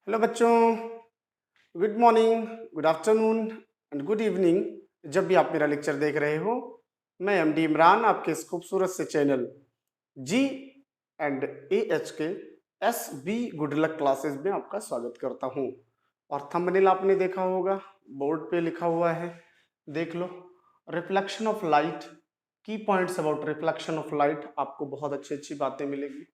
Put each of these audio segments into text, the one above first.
Hello बच्चों, good morning, good afternoon and good evening. जब भी आप मेरा लेक्चर देख रहे हो, मैं एमडी इमरान आपके इस खूबसूरत से channel G and A H K S B good luck classes में आपका स्वागत करता हूं। और थंबनेल आपने देखा होगा, बोर्ड पे लिखा हुआ है, देख लो। Reflection of light, key points about reflection of light. आपको बहुत अच्छी अच्छी बातें मिलेगी,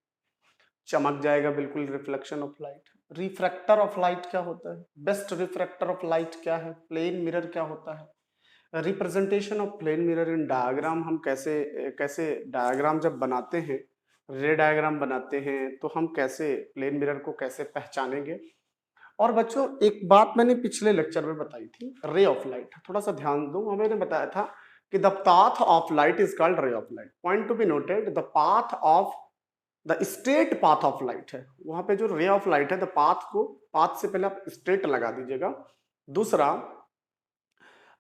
चमक जाएगा बिल्कुल reflection of light. Refractor of light क्या होता है, बेस्ट रिफ्रैक्टर ऑफ लाइट क्या है, प्लेन मिरर क्या होता है, representation of plane mirror in diagram. हम कैसे कैसे डायग्राम जब बनाते हैं, रे डायग्राम बनाते हैं, तो हम कैसे प्लेन मिरर को कैसे पहचानेंगे। और बच्चों, एक बात मैंने पिछले लेक्चर में बताई थी, रे ऑफ लाइट। थोड़ा सा ध्यान दो, मैंने बताया था कि the path of light is called ray of light. Point to be noted, the path of the straight path of light है, वहां पे जो रे ऑफ लाइट है, द पाथ को, पाथ से पहले आप स्ट्रेट लगा दीजिएगा। दूसरा,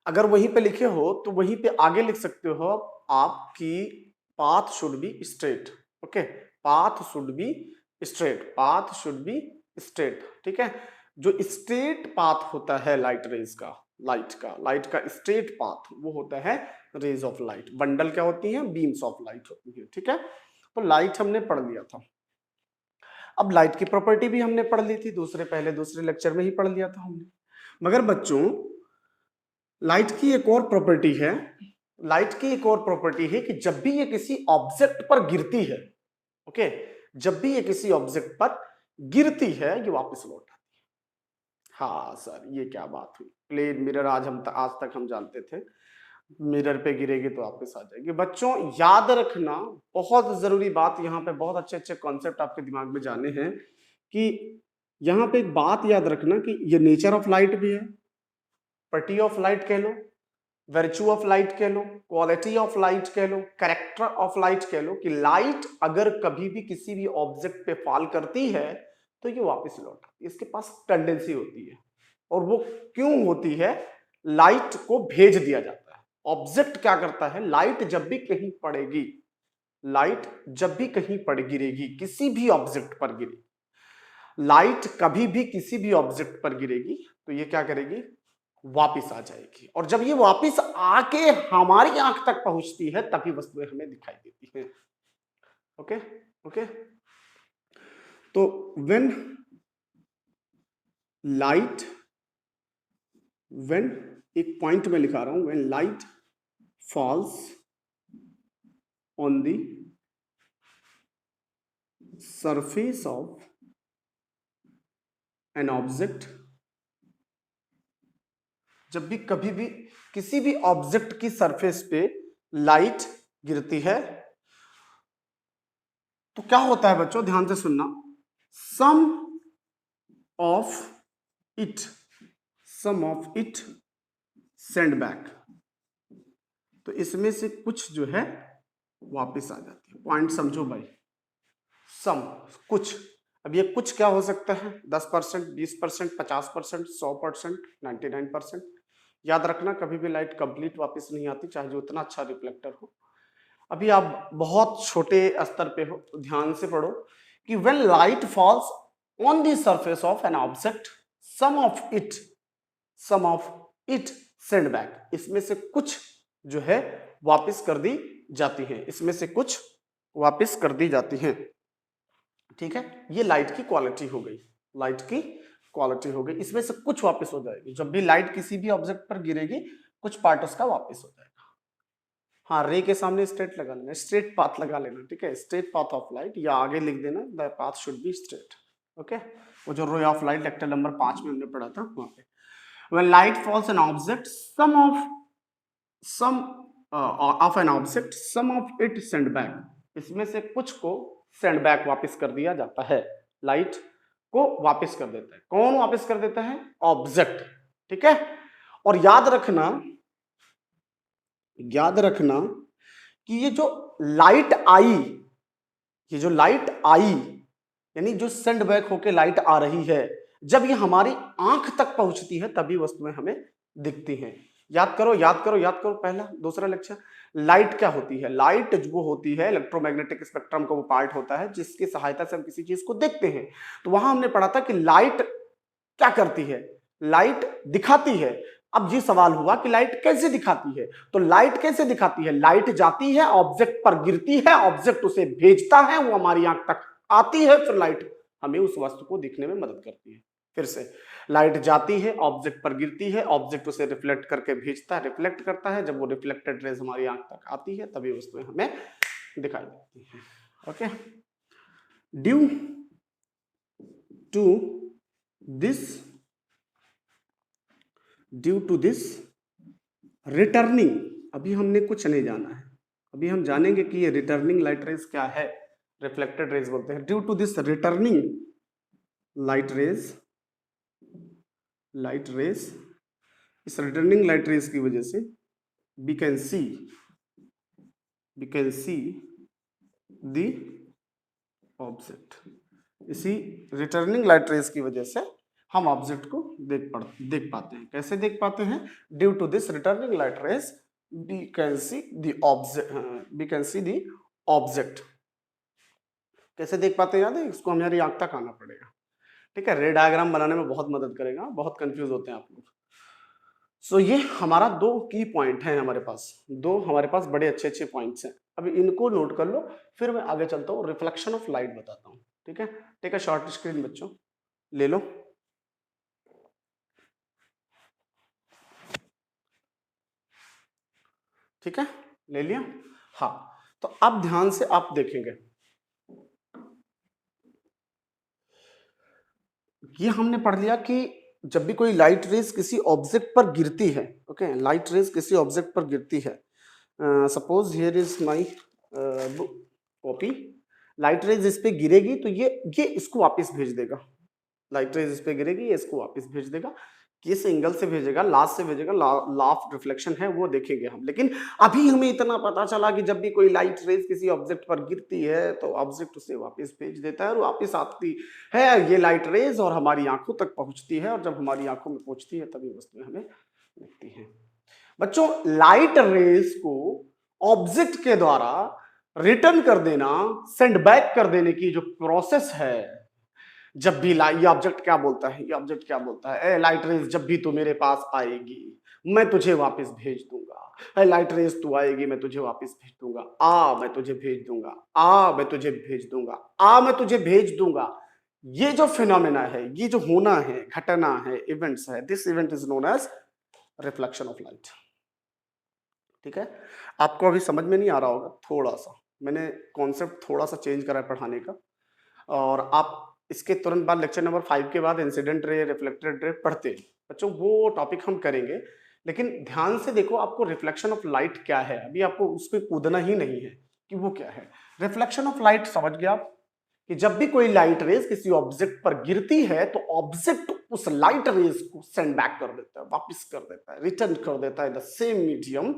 अगर वहीं पे लिखे हो तो वहीं पे आगे लिख सकते हो आपकी path should be straight. Okay, path should be straight, path should be straight. ठीक है, जो स्ट्रेट पाथ होता है लाइट रेज का, लाइट का स्ट्रेट पाथ वो होता है रेज ऑफ लाइट। बंडल क्या होती है, बीम्स ऑफ लाइट होती है। ठीक है, तो लाइट हमने पढ़ लिया था। अब लाइट की प्रॉपर्टी भी हमने पढ़ ली थी, दूसरे लेक्चर में ही पढ़ लिया था हमने। मगर बच्चों, लाइट की एक और प्रॉपर्टी है, लाइट की एक और प्रॉपर्टी है कि जब भी ये किसी ऑब्जेक्ट पर गिरती है, ओके, जब भी ये किसी ऑब्जेक्ट पर गिरती है, ये वापस लौट आती है। हाँ सर, ये क्या बात हुई, प्लेन मिरर आज तक हम जानते थे मिरर पे गिरेगी तो वापस आ जाएगी। बच्चों याद रखना, बहुत जरूरी बात, यहाँ पे बहुत अच्छे अच्छे कॉन्सेप्ट आपके दिमाग में जाने हैं कि यहाँ पे एक बात याद रखना कि ये नेचर ऑफ लाइट भी है, प्रॉपर्टी ऑफ लाइट कह लो, वर्च्यू ऑफ लाइट कह लो, क्वालिटी ऑफ लाइट कह लो, कैरेक्टर ऑफ लाइट कह लो, कि लाइट अगर कभी भी किसी भी ऑब्जेक्ट पे फॉल करती है तो ये वापस लौट आती है, इसके पास टेंडेंसी होती है। और वो क्यों होती है, लाइट को भेज दिया जाता है। ऑब्जेक्ट क्या करता है, लाइट जब भी कहीं पड़ेगी, लाइट जब भी कहीं पड़ गिरेगी, किसी भी ऑब्जेक्ट पर गिरेगी, लाइट कभी भी किसी भी ऑब्जेक्ट पर गिरेगी तो ये क्या करेगी, वापिस आ जाएगी। और जब ये वापिस आके हमारी आंख तक पहुंचती है तभी वस्तुएं हमें दिखाई देती हैं। ओके ओके, तो व्हेन लाइट, व्हेन, एक पॉइंट में लिखा रहा हूं, when light falls on the surface of an object, जब भी कभी भी किसी भी ऑब्जेक्ट की सरफेस पे लाइट गिरती है तो क्या होता है बच्चों, ध्यान से सुनना, some of it, some of it send back, तो इसमें से कुछ जो है वापस आ जाती है। पॉइंट समझो भाई, सम, कुछ। अब ये कुछ क्या हो सकता है, 10%, 20%, 50%, 100%, 99%। याद रखना, कभी भी लाइट कंप्लीट वापस नहीं आती, चाहे जो इतना अच्छा रिफ्लेक्टर हो। अभी आप बहुत छोटे स्तर पे हो तो ध्यान से पढ़ो कि when light falls on the surface of an object, some of it send back, इसमें से कुछ जो है वापस कर दी जाती है, इसमें से कुछ वापस कर दी जाती हैं। ठीक है, ये लाइट की क्वालिटी हो गई, लाइट की क्वालिटी हो गई, इसमें से कुछ वापस हो जाएगी। जब भी लाइट किसी भी ऑब्जेक्ट पर गिरेगी, कुछ पार्ट उसका वापस हो जाएगा। हाँ, रे के सामने स्ट्रेट लगा लेना, स्ट्रेट पाथ लगा लेना। ठीक है, स्ट्रेट पाथ ऑफ लाइट, या आगे लिख देना the path should be straight. Okay, वो जो ray of light lecture number 5 में हमने पढ़ा था वहां पे, when light falls an object, some of an object, some of it send back, इसमें से कुछ को सेंड बैक, वापस कर दिया जाता है, लाइट को वापस कर देता है। कौन वापस कर देता है, ऑब्जेक्ट। ठीक है, और याद रखना कि ये जो लाइट आई, ये जो लाइट आई, यानी जो सेंड बैक होके लाइट आ रही है, जब ये हमारी आंख तक पहुंचती है तभी वस्तुएं हमें दिखती हैं। याद करो याद करो याद करो, पहला दूसरा लेक्चर। लाइट क्या होती है, लाइट जो होती है इलेक्ट्रोमैग्नेटिक स्पेक्ट्रम का वो पार्ट होता है जिसकी सहायता से हम किसी चीज को देखते हैं। तो वहां हमने पढ़ा था कि लाइट क्या करती है? लाइट दिखाती है। अब ये सवाल हुआ कि लाइट कैसे दिखाती है, तो लाइट कैसे दिखाती है? लाइट जाती है, ऑब्जेक्ट पर गिरती है, ऑब्जेक्ट उसे भेजता है, वो हमारी आंख तक आती है, फिर लाइट हमें उस वस्तु को दिखने में मदद करती है। फिर से, लाइट जाती है, ऑब्जेक्ट पर गिरती है, ऑब्जेक्ट उसे रिफ्लेक्ट करके भेजता है, रिफ्लेक्ट करता है, जब वो रिफ्लेक्टेड रेज हमारी आंख तक आती है तभी वस्तुएं हमें दिखाई देती हैं। Okay, due to this returning, अभी हमने कुछ नहीं जाना है, अभी हम जानेंगे कि ये रिटर्निंग लाइट रेज क्या है, रिफ्लेक्टेड रेज बोलते हैं। Due to this returning light rays, इस रिटर्निंग लाइट रेज की वजह से we can see the object, इसी रिटर्निंग लाइट रेज की वजह से हम ऑब्जेक्ट को देख पाते हैं। कैसे देख पाते हैं? Due to this returning light rays we can see the object. कैसे देख पाते हैं? याद है, इसको हमारी आंख तक आना पड़ेगा। ठीक है, रे डायग्राम बनाने में बहुत मदद करेगा, बहुत कंफ्यूज होते हैं आप लोग। सो ये हमारा दो की पॉइंट है, हमारे पास बड़े अच्छे पॉइंट्स हैं। अभी इनको नोट कर लो, फिर मैं आगे चलता हूँ, रिफ्लेक्शन ऑफ लाइट बताता हूँ। ठीक है, टेक अ शॉर्ट स्क्रीन बच्चों, ले लो। ठीक है, ले लिया? हाँ, तो अब ध्यान से आप देखेंगे, ये हमने पढ़ लिया कि जब भी कोई लाइट रेज किसी ऑब्जेक्ट पर गिरती है, ओके, लाइट रेज किसी ऑब्जेक्ट पर गिरती है, suppose here is my copy, light rays इस पे गिरेगी तो ये इसको वापस भेज देगा। लाइट रेज इस पे गिरेगी, ये इसको वापस भेज देगा। किस एंगल से भेजेगा? लास्ट से भेजेगा, लॉ ऑफ रिफ्लेक्शन है वो देखेंगे हम। लेकिन अभी हमें इतना पता चला कि जब भी कोई लाइट रेज किसी ऑब्जेक्ट पर गिरती है तो ऑब्जेक्ट उसे वापस भेज देता है और वापस आती है ये लाइट रेज और हमारी आंखों तक पहुंचती है, और जब हमारी आंखों में पहुंचती है तभी वस्तुएं हमें दिखती हैं। बच्चों, लाइट रेज को ऑब्जेक्ट के द्वारा रिटर्न कर देना, सेंड बैक कर देने की जो प्रोसेस है, जब भी ये ऑब्जेक्ट क्या बोलता है, ए लाइट रेज जब भी तू मेरे पास आएगी मैं तुझे वापस भेज दूंगा। ए लाइट रेज तू आएगी मैं तुझे वापस भेज दूंगा। मैं तुझे भेज दूंगा, मैं तुझे भेज दूंगा, मैं तुझे भेज दूंगा। ये जो फिनोमेना है, ये जो होना है, घटना है, इवेंट्स है, this event is known as reflection of light. ठीक है, आपको अभी समझ में नहीं आ रहा होगा, थोड़ा सा मैंने कॉन्सेप्ट थोड़ा सा चेंज करा है पढ़ाने का, और आप इसके तुरंत बाद लेक्चर नंबर 5 के बाद इंसिडेंट रे, रिफ्लेक्टेड रे पढ़ते बच्चों, वो टॉपिक हम करेंगे। लेकिन ध्यान से देखो, आपको रिफ्लेक्शन ऑफ लाइट क्या है, अभी आपको उस पर कूदना ही नहीं है कि वो क्या है। रिफ्लेक्शन ऑफ लाइट समझ गया आप, कि जब भी कोई लाइट रेज किसी ऑब्जेक्ट पर गिरती है तो ऑब्जेक्ट उस लाइट रेज को सेंड बैक कर देता है, वापस कर देता है, रिटर्न कर देता है द सेम मीडियम,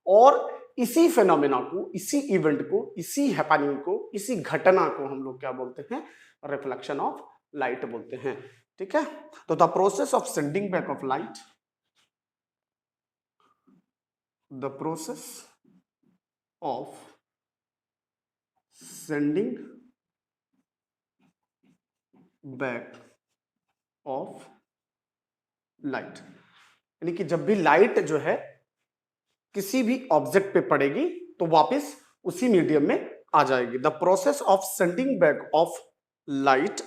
और इसी फेनोमेना को, इसी इवेंट को, इसी हैपनिंग को, इसी घटना को हम लोग क्या बोलते हैं? रिफ्लेक्शन ऑफ लाइट बोलते हैं। ठीक है, तो the process of sending back of light, the process of sending back of light, यानी कि जब भी लाइट जो है किसी भी ऑब्जेक्ट पे पड़ेगी तो वापस उसी मीडियम में आ जाएगी। The process of sending back of light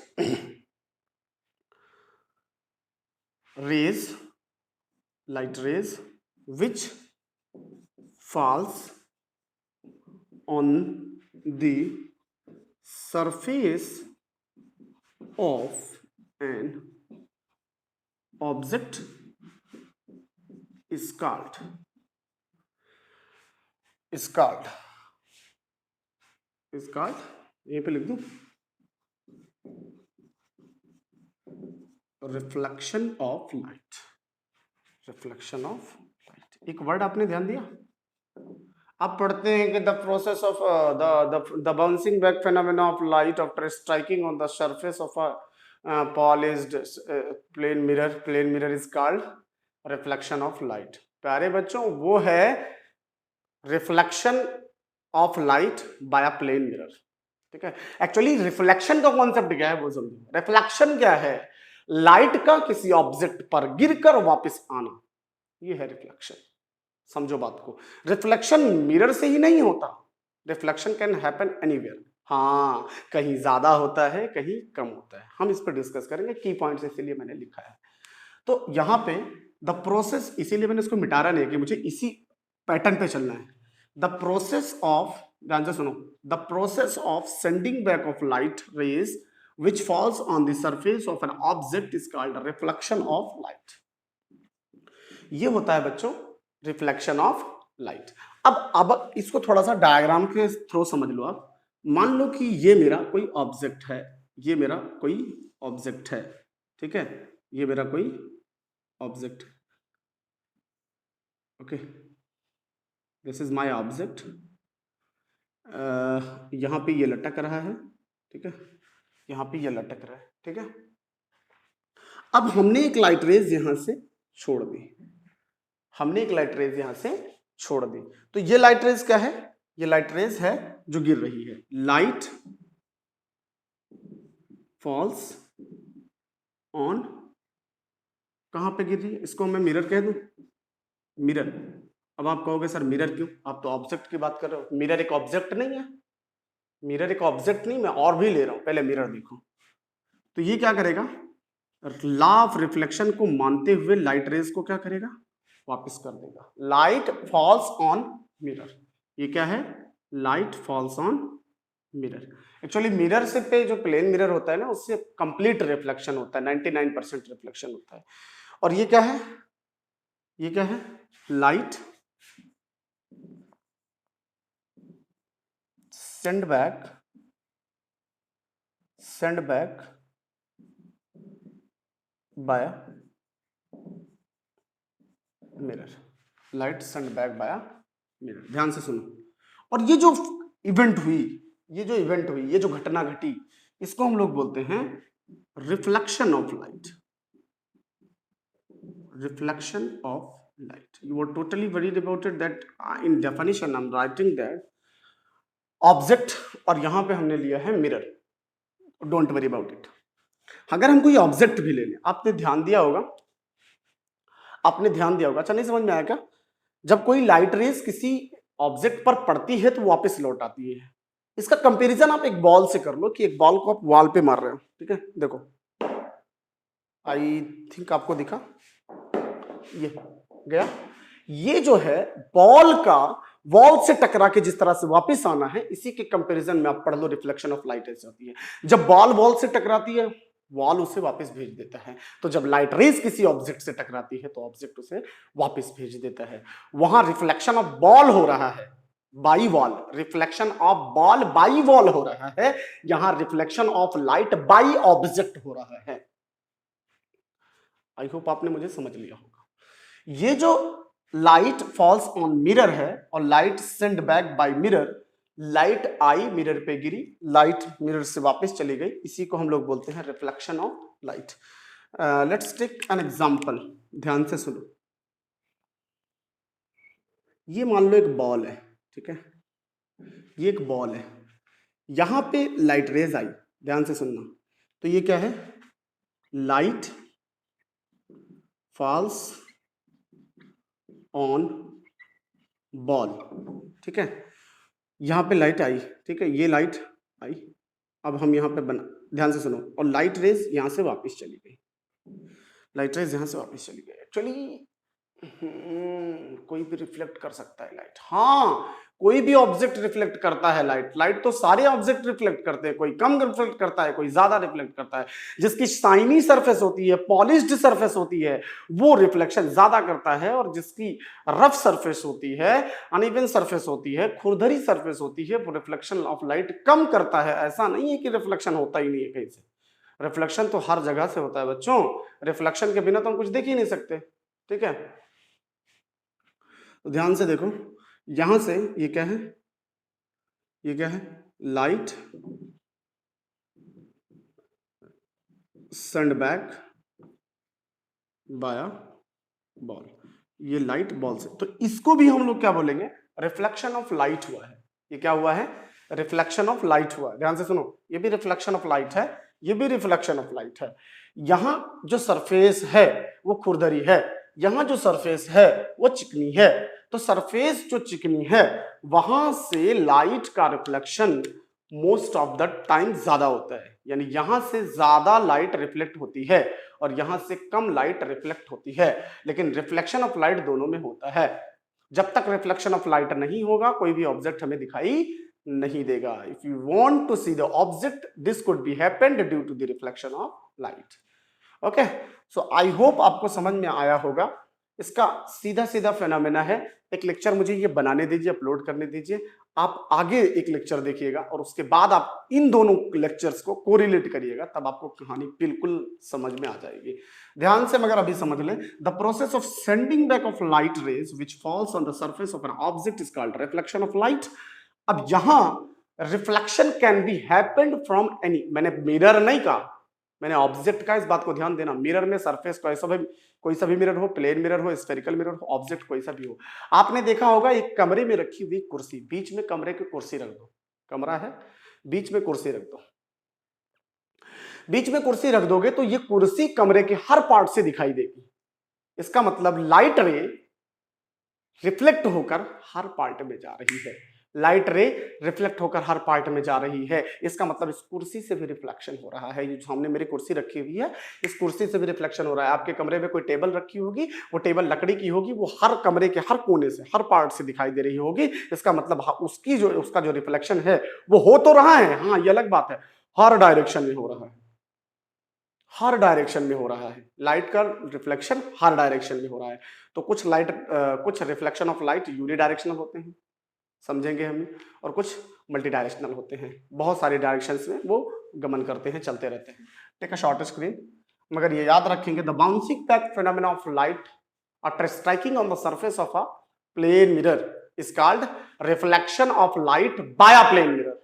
rays, light rays which falls on the surface of an object is called यहीं पे लिख दूं, रिफ्लेक्शन ऑफ लाइट। एक वर्ड आपने ध्यान दिया, आप पढ़ते हैं कि the process of the bouncing back phenomena of light after striking on the surface of a polished plane mirror is called reflection of light. प्यारे बच्चों, वो है reflection of light by a plane mirror. ठीक है, actually reflection का concept क्या है वो समझो। रिफ्लेक्शन क्या है? लाइट का किसी ऑब्जेक्ट पर गिरकर वापस आना, ये है रिफ्लेक्शन। समझो बात को, रिफ्लेक्शन मिरर से ही नहीं होता, रिफ्लेक्शन कैन हैपन एनीवेयर। हाँ, कहीं ज्यादा होता है, कहीं कम होता है, हम इस पर डिस्कस करेंगे, की पॉइंट्स इसीलिए मैंने लिखा है। तो यहां पे द प्रोसेस, इसीलिए मैंने इसको मिटा रहा नहीं कि मुझे इसी पैटर्न पे चलना है। द प्रोसेस ऑफ, ध्यान से सुनो, the process of sending back of light rays which falls on the surface of an object is called reflection of light। ये होता है बच्चों रिफ्लेक्शन ऑफ लाइट। अब इसको थोड़ा सा डायग्राम के थ्रू समझ लो आप। मान लो कि ये मेरा कोई ऑब्जेक्ट है, ये मेरा कोई ऑब्जेक्ट है, ठीक है, ये मेरा कोई object, okay, this is my object. यहां पे ये लटक रहा है, ठीक है, यहां पे ये लटक रहा है, ठीक है। अब हमने एक लाइट रेज यहां से छोड़ दी, हमने एक लाइट रेज यहां से छोड़ दी, तो ये लाइट रेज क्या है, ये लाइट रेज है जो गिर रही है। लाइट फॉल्स ऑन, कहां पे गिर रही है, इसको मैं मिरर कह दूं, मिरर। अब आप कहोगे सर मिरर क्यों, आप तो ऑब्जेक्ट की बात कर रहे हो। मिरर एक ऑब्जेक्ट नहीं है, मिरर एक ऑब्जेक्ट नहीं, मैं और भी ले रहा हूं, पहले मिरर देखो। तो ये क्या करेगा, लॉ ऑफ रिफ्लेक्शन को मानते हुए लाइट रेज को क्या करेगा, वापस कर देगा। लाइट फॉल्स ऑन मिरर, ये क्या है, light falls on mirror. Actually mirror से पे जो प्लेन मिरर होता है ना, उससे कंप्लीट रिफ्लेक्शन होता है, 99% रिफ्लेक्शन होता है। और ये क्या है, ये क्या है, light send back by mirror, light send back by mirror. ध्यान से सुनो, और ये जो इवेंट हुई, ये जो इवेंट हुई, ये जो घटना घटी, इसको हम लोग बोलते हैं reflection of light, reflection of light। You were totally worried about it that in definition I'm writing that object, और यहां पे हमने लिया है mirror, don't worry about it. अगर हम कोई ऑब्जेक्ट भी ले लें, आपने ध्यान दिया होगा, आपने ध्यान दिया होगा, अच्छा नहीं समझ में आया क्या, जब कोई लाइट रेज किसी ऑब्जेक्ट पर पड़ती है तो वापस लौट आती है। इसका कंपैरिजन आप एक बॉल से कर लो, कि एक बॉल को आप वॉल पे मार रहे हो, ठीक है, देखो, आई थिंक आपको दिखा, ये गया, ये जो है बॉल का वॉल से टकरा के जिस तरह से वापस आना है, इसी के कंपैरिजन में आप पढ़ लो रिफ्लेक्शन ऑफ लाइट ऐसे होती है। जब बॉल वॉल से टकराती है, वॉल उसे वापस भेज देता है, तो जब लाइट रेज किसी ऑब्जेक्ट से टकराती है तो ऑब्जेक्ट उसे वापस भेज देता है। वहां रिफ्लेक्शन ऑफ बॉल हो रहा है by wall, reflection of ball by wall हो रहा है, यहां reflection of light by object हो रहा है। आई होप आपने मुझे समझ लिया होगा। ये जो लाइट फॉल्स ऑन मिरर है और light send back by mirror, light I mirror पे गिरी, लाइट मिरर से वापस चली गई, इसी को हम लोग बोलते हैं reflection of light. Let's take an example, ध्यान से सुनो। ये मान लो एक बॉल है, ठीक है, ये एक बॉल है, यहां पे लाइट रेज आई, ध्यान से सुनना, तो ये क्या है, लाइट फॉल्स ऑन बॉल, ठीक है, यहां पे लाइट आई, ठीक है, ये लाइट आई, अब हम यहां पे बना, ध्यान से सुनो, और लाइट रेज यहां से वापस चली गई, लाइट रेज यहां से वापस चली गई। एक्चुअली कोई भी रिफ्लेक्ट कर सकता है लाइट, हाँ, कोई भी ऑब्जेक्ट रिफ्लेक्ट करता है लाइट, लाइट तो सारे ऑब्जेक्ट रिफ्लेक्ट करते हैं, कोई कम रिफ्लेक्ट करता है, कोई ज्यादा रिफ्लेक्ट करता है। जिसकी शाइनी सरफेस होती है, पॉलिश्ड सरफेस होती है, वो रिफ्लेक्शन ज्यादा करता है, और जिसकी रफ सरफेस होती है, अनइवन सरफेस होती है, खुरदरी सरफेस होती है, वो रिफ्लेक्शन ऑफ लाइट कम करता है। ऐसा नहीं है कि रिफ्लेक्शन होता ही नहीं है कहीं से, रिफ्लेक्शन तो हर जगह से होता है बच्चों, रिफ्लेक्शन के बिना तो हम कुछ देख ही नहीं सकते, ठीक है। तो ध्यान से देखो, यहां से ये क्या है, ये क्या है, light send back by ball, ये लाइट बॉल से, तो इसको भी हम लोग क्या बोलेंगे, रिफ्लेक्शन ऑफ लाइट हुआ है। ये क्या हुआ है, रिफ्लेक्शन ऑफ लाइट हुआ है। ध्यान से सुनो, ये भी रिफ्लेक्शन ऑफ लाइट है, ये भी रिफ्लेक्शन ऑफ लाइट है। यहां जो सरफेस है वो खुरदरी है, यहां जो सरफेस है वो चिकनी है। तो सरफेस जो चिकनी है वहां से लाइट का reflection most of the time ज्यादा होता है, यानी यहां से ज्यादा लाइट रिफ्लेक्ट होती है और यहां से कम लाइट रिफ्लेक्ट होती है। लेकिन रिफ्लेक्शन ऑफ लाइट दोनों में होता है। जब तक रिफ्लेक्शन ऑफ लाइट नहीं होगा कोई भी ऑब्जेक्ट हमें दिखाई नहीं देगा। If you want to see the object this could be happened due to the reflection of light. Okay, so I hope आपको समझ में आया होगा। इसका सीधा सीधा फेनोमेना है। एक लेक्चर मुझे ये बनाने दीजिए, अपलोड करने दीजिए, आप आगे एक लेक्चर देखिएगा और उसके बाद आप इन दोनों लेक्चर्स को कोरिलेट करिएगा, तब आपको कहानी बिल्कुल समझ में आ जाएगी। ध्यान से मगर अभी समझ लें, the process of sending back of light rays which falls on the surface of an object is called reflection of light. अब यहां reflection can be happened from any, मैंने मिरर नहीं कहा, मैंने ऑब्जेक्ट का, इस बात को ध्यान देना। मिरर में सरफेस कोई सा भी मिरर हो, प्लेन मिरर हो, स्फेरिकल मिरर हो, ऑब्जेक्ट कोई सा भी हो। आपने देखा होगा एक कमरे में रखी हुई कुर्सी, बीच में कमरे की कुर्सी रख दो, कमरा है बीच में कुर्सी रख दो, बीच में कुर्सी रख दोगे तो ये कुर्सी कमरे के हर पार्ट से दिखाई देगी। इसका मतलब लाइट रे रिफ्लेक्ट होकर हर पार्ट में जा रही है, लाइट रे रिफ्लेक्ट होकर हर पार्ट में जा रही है। इसका मतलब इस कुर्सी से भी रिफ्लेक्शन हो रहा है। ये सामने मेरी कुर्सी रखी हुई है, इस कुर्सी से भी रिफ्लेक्शन हो रहा है। आपके कमरे में कोई टेबल रखी होगी, वो टेबल लकड़ी की होगी, वो हर कमरे के हर कोने से, हर पार्ट से दिखाई दे रही होगी। इसका मतलब उसका जो रिफ्लेक्शन है वो हो तो रहा है, हाँ ये अलग बात है, हर डायरेक्शन में हो रहा है, हर डायरेक्शन में हो रहा है। लाइट का रिफ्लेक्शन हर डायरेक्शन में हो रहा है। तो कुछ रिफ्लेक्शन ऑफ लाइट यूनिडायरेक्शनल होते हैं, समझेंगे हम, और कुछ मल्टी डायरेक्शनल होते हैं, बहुत सारे डायरेक्शंस में वो गमन करते हैं, चलते रहते हैं। Take a short screen. मगर ये याद रखेंगे, the bouncing back phenomena of light after striking on the surface of a plane mirror is called reflection of light by a plane mirror.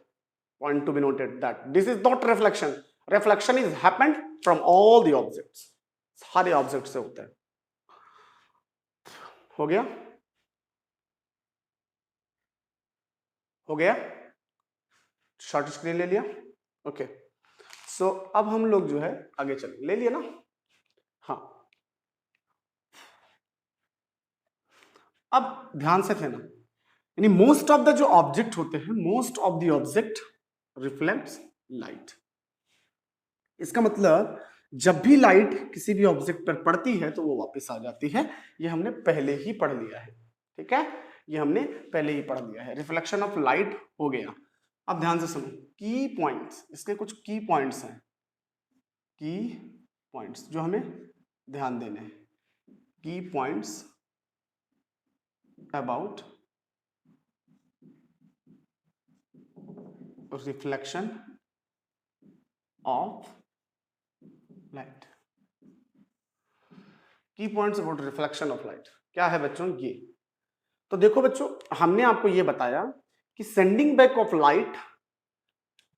Point to be noted that this is not reflection. Reflection is happened from all the objects. सारे object से होता है। हो गया, हो गया, short screen ले लिया। ओके, सो अब हम लोग जो है आगे चलें, ले लिया ना, हाँ। अब ध्यान से थे ना, यानी मोस्ट ऑफ द जो ऑब्जेक्ट होते हैं, most of the object reflects light. इसका मतलब जब भी लाइट किसी भी ऑब्जेक्ट पर पड़ती है तो वो वापस आ जाती है। ये हमने पहले ही पढ़ लिया है, ठीक है, ये हमने पहले ही पढ़ लिया है। रिफ्लेक्शन ऑफ लाइट हो गया। अब ध्यान से सुनो, की पॉइंट्स, इसके कुछ की पॉइंट्स हैं, की पॉइंट्स जो हमें ध्यान देने हैं। Key points about reflection of light. Key points about reflection of light क्या है बच्चों? ये तो देखो बच्चों, हमने आपको ये बताया कि sending back of light,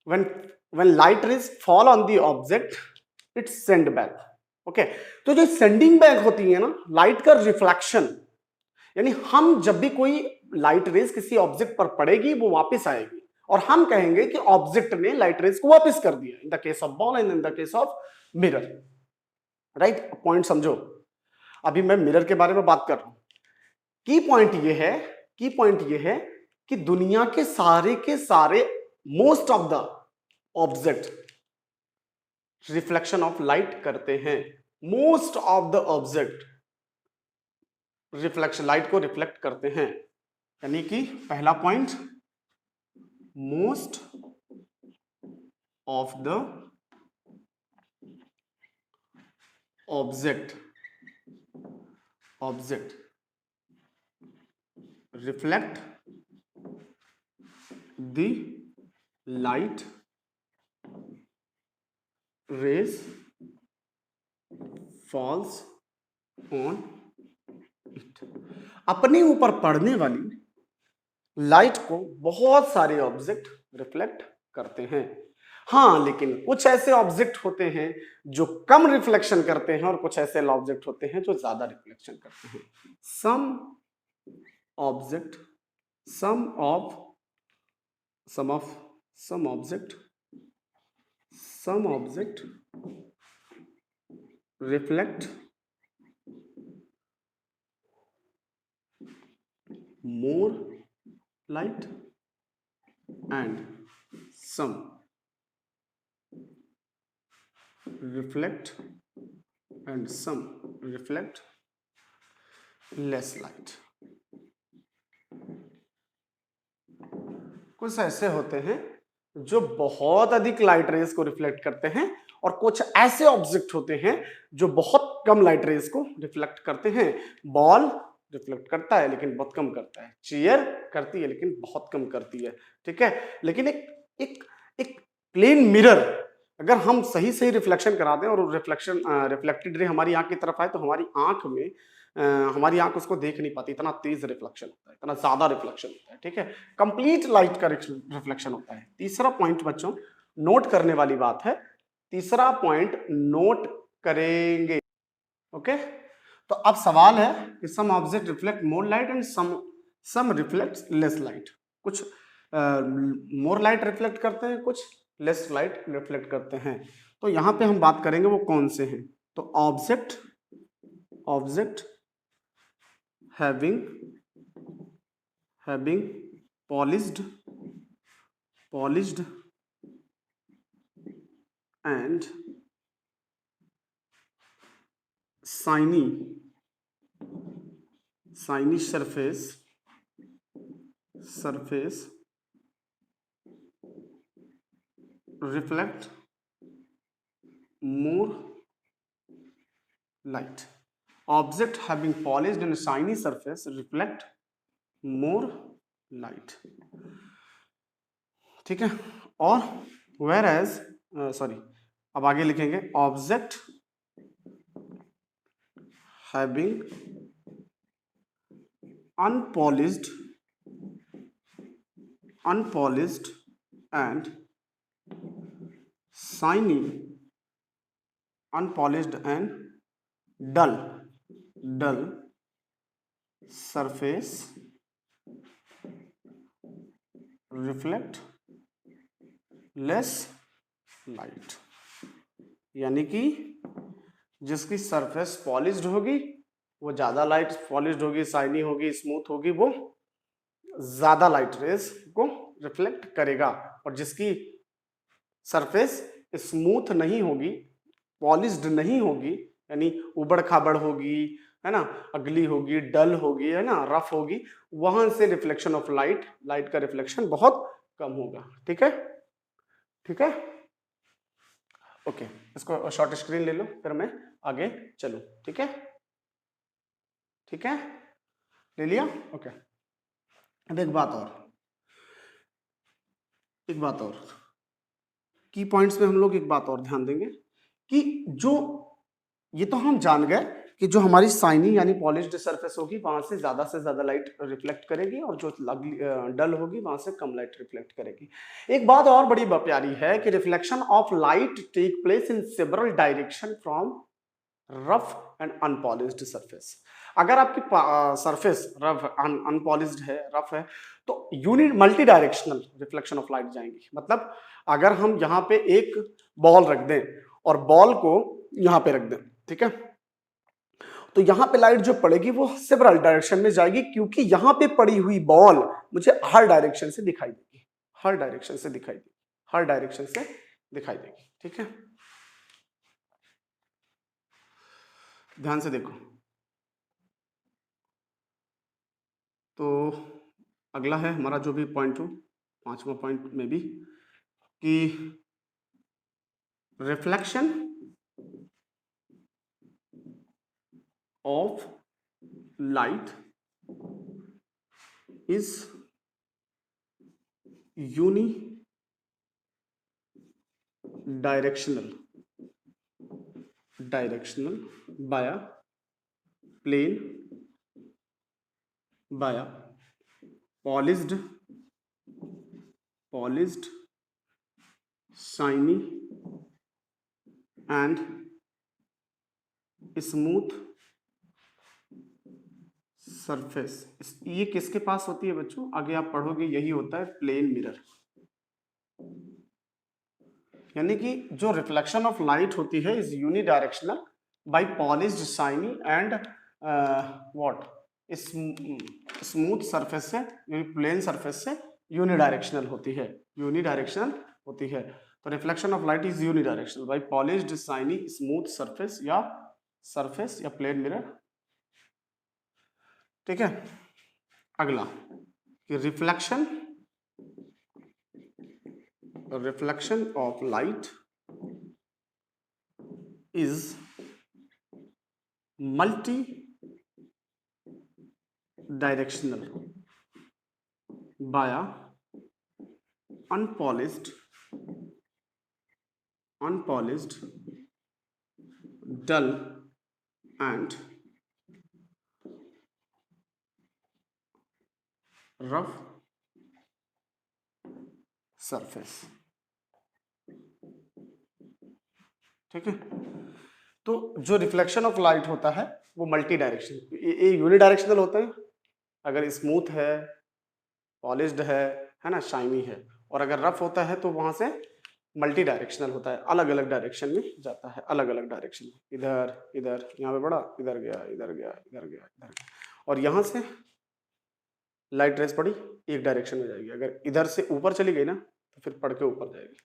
when light rays fall on the object it's send back. Okay, तो जो सेंडिंग बैक होती है ना लाइट का रिफ्लेक्शन, यानी हम जब भी कोई लाइट रेज किसी ऑब्जेक्ट पर पड़ेगी वो वापस आएगी और हम कहेंगे कि ऑब्जेक्ट ने लाइट रेज को वापस कर दिया, in the case of ball and in the case of mirror. Right, point समझो। अभी मैं मिरर के बारे में बात कर रहा हूं। की पॉइंट ये है, की पॉइंट ये है कि दुनिया के सारे most of the object reflection of light करते हैं। Most of the object reflection light को रिफ्लेक्ट करते हैं, यानी कि पहला point, most of the object reflect the light rays falls on it. अपने ऊपर पड़ने वाली लाइट को बहुत सारे ऑब्जेक्ट रिफ्लेक्ट करते हैं। हाँ, लेकिन कुछ ऐसे ऑब्जेक्ट होते हैं जो कम रिफ्लेक्शन करते हैं और कुछ ऐसे ऑब्जेक्ट होते हैं जो ज्यादा रिफ्लेक्शन करते हैं। Some object reflect more light and some reflect less light. कुछ ऐसे होते हैं जो बहुत अधिक लाइट रेज को रिफ्लेक्ट करते हैं और कुछ ऐसे ऑब्जेक्ट होते हैं जो बहुत कम लाइट रेज को रिफ्लेक्ट करते हैं. बॉल रिफ्लेक्ट करता है लेकिन बहुत कम करता है, चेयर करती है लेकिन बहुत कम करती है. ठीक है, लेकिन एक प्लेन मिरर अगर हम सही सही रिफ्लेक्शन करा दें और रिफ्लेक्टेड रे हमारी आंख की तरफ आए तो हमारी आंख उसको देख नहीं पाती, इतना तेज रिफ्लेक्शन होता है, इतना ज्यादा रिफ्लेक्शन होता है. ठीक है, कंप्लीट लाइट का रिफ्लेक्शन होता है. तीसरा पॉइंट बच्चों नोट करने वाली बात है, तीसरा पॉइंट नोट करेंगे. ओके, तो अब सवाल है कि some object reflect more light and some reflect less light. कुछ मोर लाइट रिफ्लेक्ट करते हैं, कुछ लेस लाइट रिफ्लेक्ट करते हैं. तो यहां पे हम बात करेंगे वो कौन से हैं. तो object having polished and shiny surface reflect more light. Object having polished and shiny surface reflect more light. ठीक है, और whereas अब आगे लिखेंगे object having unpolished and shiny dull surface reflect less light. यानी कि जिसकी सरफेस पॉलिश्ड होगी वो ज्यादा लाइट, पॉलिश्ड होगी, शाइनी होगी, स्मूथ होगी, वो ज्यादा लाइट रेज को रिफ्लेक्ट करेगा. और जिसकी सरफेस स्मूथ नहीं होगी, पॉलिश्ड नहीं होगी, यानी उबड़ खाबड़ होगी, है ना, अगली होगी, डल होगी, है ना, रफ होगी, वहां से रिफ्लेक्शन ऑफ लाइट का रिफ्लेक्शन बहुत कम होगा. ठीक है, ठीक है, ओके. इसको शॉर्ट स्क्रीन ले लो, फिर मैं आगे चलूं. ठीक है, ठीक है, ले लिया. ओके, अब एक बात और की पॉइंट्स में हम लोग एक बात और ध्यान देंगे कि जो ये तो हम जान गए कि जो हमारी शाइनी यानी पॉलिश्ड सरफेस होगी वहां से ज्यादा लाइट रिफ्लेक्ट करेगी और जो डल होगी वहां से कम लाइट रिफ्लेक्ट करेगी. एक बात और बड़ी प्यारी है कि reflection of light take place in several direction from rough and unpolished surface. अगर आपकी सरफेस रफ अनपॉलिश्ड है, रफ है, तो multi directional reflection of light जाएंगी. मतलब अगर हम यहाँ पे एक बॉल रख दें और बॉल को यहाँ पे रख दें, ठीक है, तो यहाँ पे लाइट जो पड़ेगी वो सेवरल डायरेक्शन में जाएगी, क्योंकि यहाँ पे पड़ी हुई बॉल मुझे हर डायरेक्शन से दिखाई देगी. ठीक है, ध्यान से देखो. तो अगला है हमारा जो भी पॉइंट हो, 5वां पॉइंट में भी, कि reflection of light is unidirectional by a polished shiny and smooth surface. ये किसके पास होती है बच्चों? आगे आप पढ़ोगे, यही होता है प्लेन मिरर. यानी कि जो रिफ्लेक्शन ऑफ लाइट होती है is unidirectional by polished shiny and what smooth surface से, प्लेन सरफेस से यूनिडायरेक्शनल होती है, यूनिडायरेक्शनल होती है। तो reflection of light is unidirectional by polished shiny smooth surface या प्लेन मिरर। ठीक है, अगला कि reflection of light is multi directional by unpolished dull and rough surface। ठीक है, तो जो रिफ्लेक्शन ऑफ लाइट होता है वो मल्टी डायरेक्शन, ये यूनिडायरेक्शनल होता है अगर स्मूथ है, पॉलिश्ड है ना, शाइनी है, और अगर रफ होता है तो वहां से मल्टी डायरेक्शनल होता है, अलग अलग डायरेक्शन में जाता है, अलग अलग डायरेक्शन में, इधर इधर, यहाँ पे बढ़ा, इधर गया, इधर गया, इधर गया, इधर गया, और यहाँ से लाइट रेस पड़ी एक डायरेक्शन में जाएगी, अगर इधर से ऊपर चली गई ना तो फिर पढ़ के ऊपर जाएगी,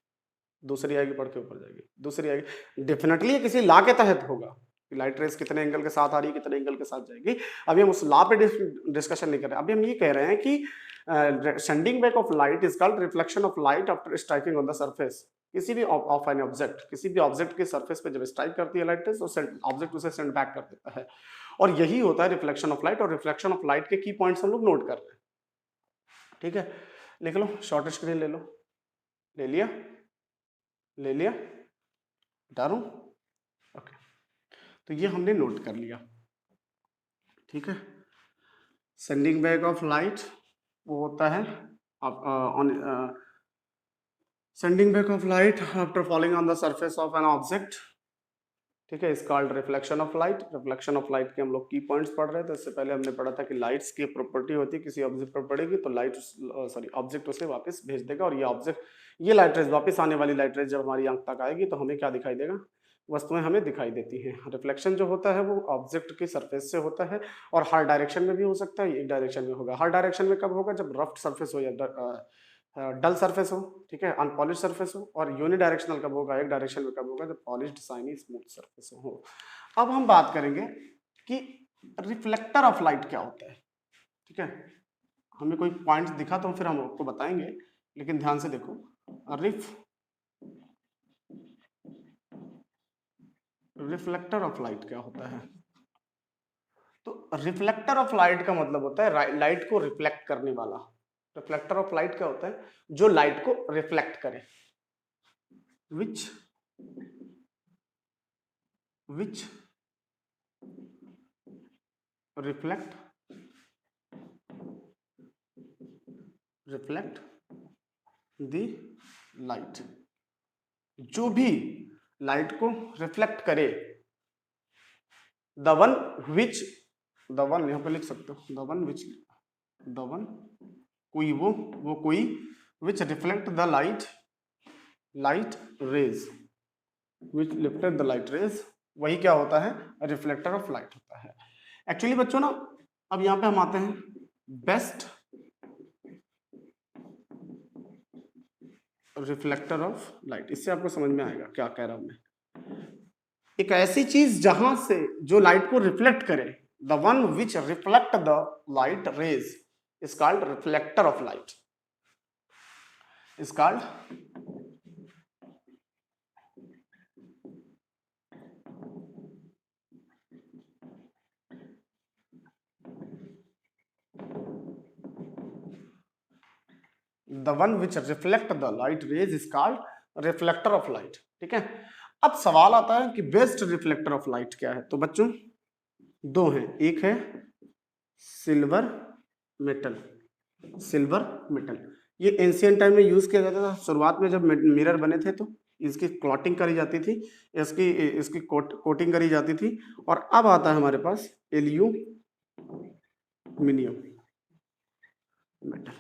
दूसरी आएगी, पढ़ के ऊपर जाएगी, दूसरी आएगी। डेफिनेटली किसी लॉ के तहत होगा, लाइट रेस कितने एंगल के साथ आ रही है, कितने एंगल के साथ जाएगी। अभी हम उस लॉ पे डिस्कशन नहीं कर रहे, अभी हम ये कह रहे हैं कि sending back of light is called reflection of light after striking on the surface. किसी भी ऑफ एन ऑब्जेक्ट, किसी भी ऑब्जेक्ट के सरफेस पे जब स्ट्राइक करती है लाइट रेस तो ऑब्जेक्ट उसे सेंड बैक कर देता है, और यही होता है रिफ्लेक्शन ऑफ लाइट। और रिफ्लेक्शन ऑफ लाइट के की पॉइंट्स हम लोग नोट कर रहे हैं। ठीक है, लिख लो, शॉर्ट स्क्रीन ले लो, ले लिया, बता रहा हूं, ओके, तो ये हमने नोट कर लिया। ठीक है, सेंडिंग बैक ऑफ लाइट वो होता है sending back of light after falling on the surface of an object. ठीक है, इस called reflection of light. Reflection of light के हम लोग की पॉइंट्स पढ़ रहे थे, इससे पहले हमने पढ़ा था कि लाइट्स की प्रॉपर्टी होती है, किसी ऑब्जेक्ट पर पड़ेगी तो ऑब्जेक्ट उसे वापस भेज देगा, और ये लाइट रेज वापस आने वाली लाइट रेज जब हमारी आंख तक आएगी तो हमें क्या दिखाई देगा, वस्तुएं हमें दिखाई देती हैं। रिफ्लेक्शन जो होता है वो ऑब्जेक्ट की सरफेस से होता है, और हर डायरेक्शन में भी हो सकता है, एक डायरेक्शन में होगा। हर डायरेक्शन में कब होगा, जब रफ सरफेस हो या डल सरफेस हो, ठीक है, अनपॉलिश सरफेस हो। और यूनिडायरेक्शनल कब होगा, एक डायरेक्शन में कब होगा, जब पॉलिश्ड शाइनी स्मूथ सरफेस हो। अब हम बात करेंगे कि रिफ्लेक्टर ऑफ लाइट क्या होता है। ठीक है, हमें कोई पॉइंट्स दिखा तो फिर हम आपको बताएंगे, लेकिन ध्यान से देखो, रिफ्लेक्टर ऑफ लाइट क्या होता है। तो रिफ्लेक्टर ऑफ लाइट का मतलब होता है लाइट को रिफ्लेक्ट करने वाला। रिफ्लेक्टर ऑफ लाइट क्या होता है, जो लाइट को रिफ्लेक्ट करे, विच रिफ्लेक्ट द लाइट, जो भी लाइट को रिफ्लेक्ट करे, द वन यहाँ पे लिख सकते हो, द वन कोई कोई विच रिफ्लेक्ट द लाइट रेज, वही क्या होता है, रिफ्लेक्टर ऑफ लाइट होता है। एक्चुअली बच्चों ना, अब यहां पे हम आते हैं बेस्ट रिफ्लेक्टर ऑफ लाइट। इससे आपको समझ में आएगा क्या कह रहा हूं मैं। एक ऐसी चीज जहां से जो लाइट को रिफ्लेक्ट करे, the one which reflect the light rays is called reflector of light, is called the one which reflect the light rays is called reflector of light। ठीक है, अब सवाल आता है कि बेस्ट रिफ्लेक्टर ऑफ लाइट क्या है। तो बच्चों दो हैं, एक है सिल्वर मेटल। ये एंशियंट टाइम में यूज किया जाता था। शुरुआत में जब मिरर बने थे तो इसकी क्लॉटिंग करी जाती थी, इसकी कोटिंग करी जाती थी। और अब आता है हमारे पास एल्यूमिनियम मेटल।